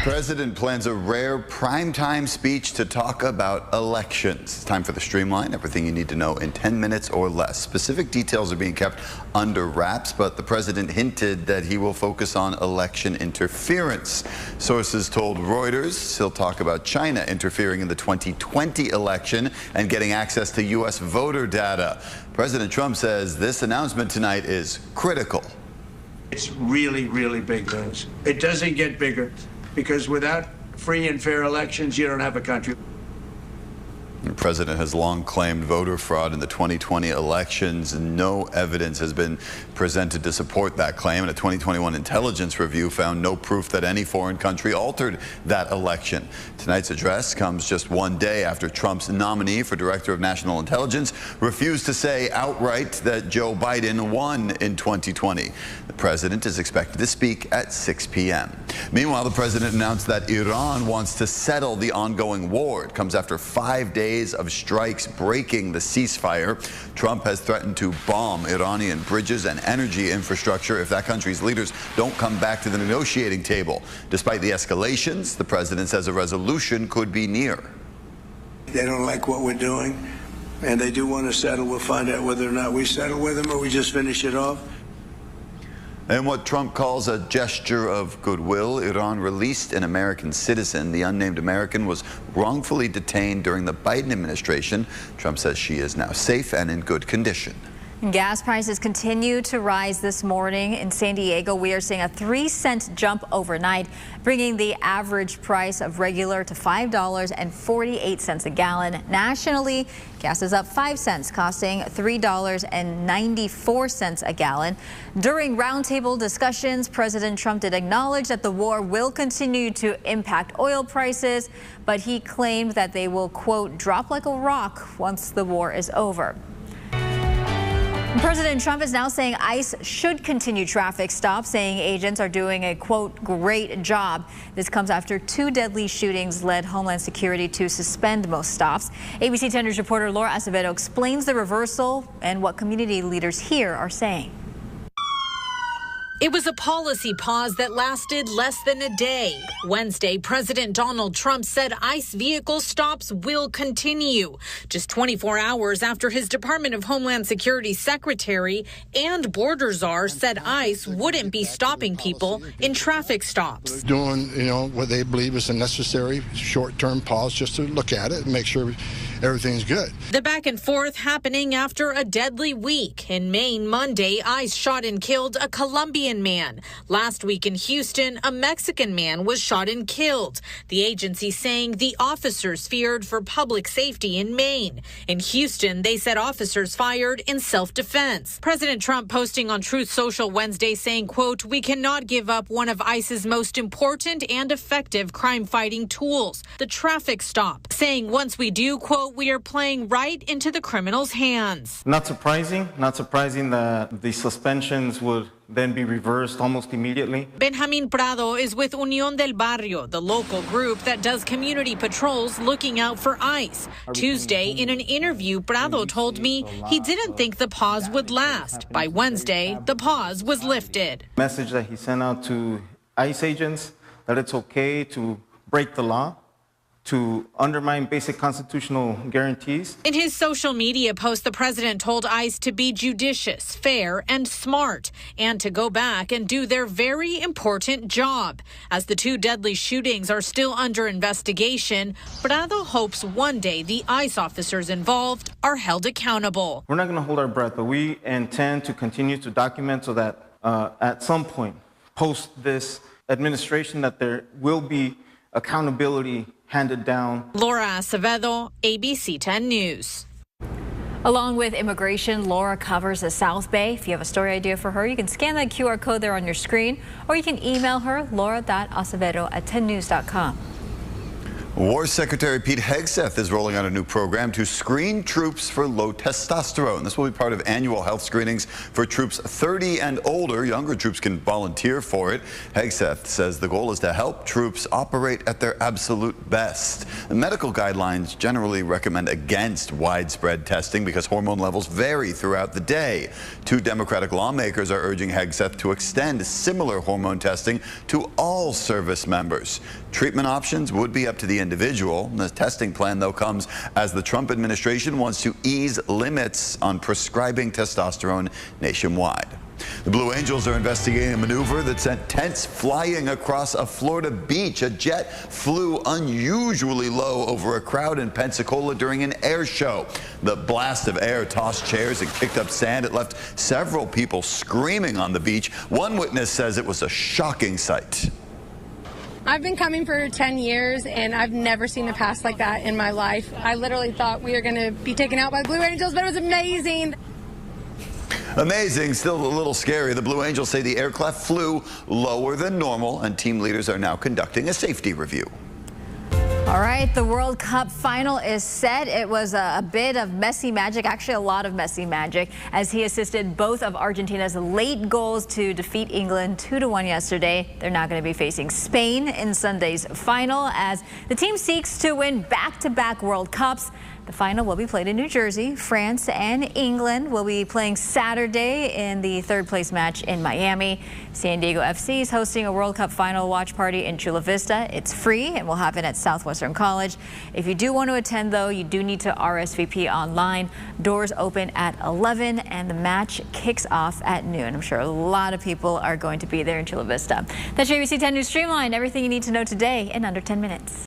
President plans a rare primetime speech to talk about elections. It's time for the Streamline, everything you need to know in 10 minutes or less. Specific details are being kept under wraps, but the president hinted that he will focus on election interference. Sources told Reuters he'll talk about China interfering in the 2020 election and getting access to U.S. voter data. President Trump says this announcement tonight is critical. It's really, really big news. It doesn't get bigger, because without free and fair elections, you don't have a country. The president has long claimed voter fraud in the 2020 elections. No evidence has been presented to support that claim, and a 2021 intelligence review found no proof that any foreign country altered that election. Tonight's address comes just one day after Trump's nominee for Director of National Intelligence refused to say outright that Joe Biden won in 2020. The president is expected to speak at 6 p.m. Meanwhile, the president announced that Iran wants to settle the ongoing war. It comes after 5 days of strikes breaking the ceasefire. Trump has threatened to bomb Iranian bridges and energy infrastructure if that country's leaders don't come back to the negotiating table. Despite the escalations, the president says a resolution could be near. They don't like what we're doing, and they do want to settle. We'll find out whether or not we settle with them or we just finish it off. And what Trump calls a gesture of goodwill, Iran released an American citizen. The unnamed American was wrongfully detained during the Biden administration. Trump says she is now safe and in good condition. Gas prices continue to rise this morning. In San Diego, we are seeing a 3-cent jump overnight, bringing the average price of regular to $5.48 a gallon. Nationally, gas is up 5 cents, costing $3.94 a gallon. During roundtable discussions, President Trump did acknowledge that the war will continue to impact oil prices, but he claimed that they will, quote, drop like a rock once the war is over. President Trump is now saying ICE should continue traffic stops, saying agents are doing a, quote, great job. This comes after 2 deadly shootings led Homeland Security to suspend most stops. ABC 10 News reporter Laura Acevedo explains the reversal and what community leaders here are saying. It was a policy pause that lasted less than a day. Wednesday, President Donald Trump said ICE vehicle stops will continue. Just 24 hours after his Department of Homeland Security Secretary and Border Czar said ICE wouldn't be stopping people in traffic stops. Doing, what they believe is a necessary short-term pause just to look at it and make sure everything's good. The back and forth happening after a deadly week. In Maine, Monday, ICE shot and killed a Colombian man. Last week in Houston, a Mexican man was shot and killed. The agency saying the officers feared for public safety in Maine. In Houston, they said officers fired in self-defense. President Trump posting on Truth Social Wednesday saying, quote, we cannot give up one of ICE's most important and effective crime-fighting tools, the traffic stop, saying once we do, quote, we are playing right into the criminals' hands. Not surprising that the suspensions would then be reversed almost immediately. Benjamin Prado is with Unión del Barrio, the local group that does community patrols looking out for ICE. Tuesday, in an interview, Prado told me he didn't think the pause would last. By Wednesday, the pause was lifted. Message that he sent out to ICE agents that it's okay to break the law, to undermine basic constitutional guarantees. In his social media post, the president told ICE to be judicious, fair, and smart, and to go back and do their very important job. As the 2 deadly shootings are still under investigation, Prado hopes one day the ICE officers involved are held accountable. We're not going to hold our breath, but we intend to continue to document so that at some point, post this administration, that there will be accountability handed down. Laura Acevedo, ABC 10 News. Along with immigration, Laura covers the South Bay. If you have a story idea for her, you can scan that QR code there on your screen, or you can email her, laura.acevedo@10news.com. War Secretary Pete Hegseth is rolling out a new program to screen troops for low testosterone. This will be part of annual health screenings for troops 30 and older. Younger troops can volunteer for it. Hegseth says the goal is to help troops operate at their absolute best. The medical guidelines generally recommend against widespread testing because hormone levels vary throughout the day. 2 Democratic lawmakers are urging Hegseth to extend similar hormone testing to all service members. Treatment options would be up to the individual. The testing plan, though, comes as the Trump administration wants to ease limits on prescribing testosterone nationwide. The Blue Angels are investigating a maneuver that sent tents flying across a Florida beach. A jet flew unusually low over a crowd in Pensacola during an air show. The blast of air tossed chairs and kicked up sand. It left several people screaming on the beach. One witness says it was a shocking sight. I've been coming for 10 years, and I've never seen a pass like that in my life. I literally thought we were going to be taken out by the Blue Angels, but it was amazing. Amazing, still a little scary. The Blue Angels say the aircraft flew lower than normal, and team leaders are now conducting a safety review. All right, the World Cup final is set. It was a bit of messy magic, actually a lot of messy magic, as he assisted both of Argentina's late goals to defeat England 2-1 yesterday. They're now going to be facing Spain in Sunday's final as the team seeks to win back-to-back World Cups. The final will be played in New Jersey. France and England will be playing Saturday in the third-place match in Miami. San Diego FC is hosting a World Cup final watch party in Chula Vista. It's free and will happen at Southwestern College. If you do want to attend, though, you do need to RSVP online. Doors open at 11 and the match kicks off at noon. I'm sure a lot of people are going to be there in Chula Vista. That's your ABC 10 News Streamline. Everything you need to know today in under 10 minutes.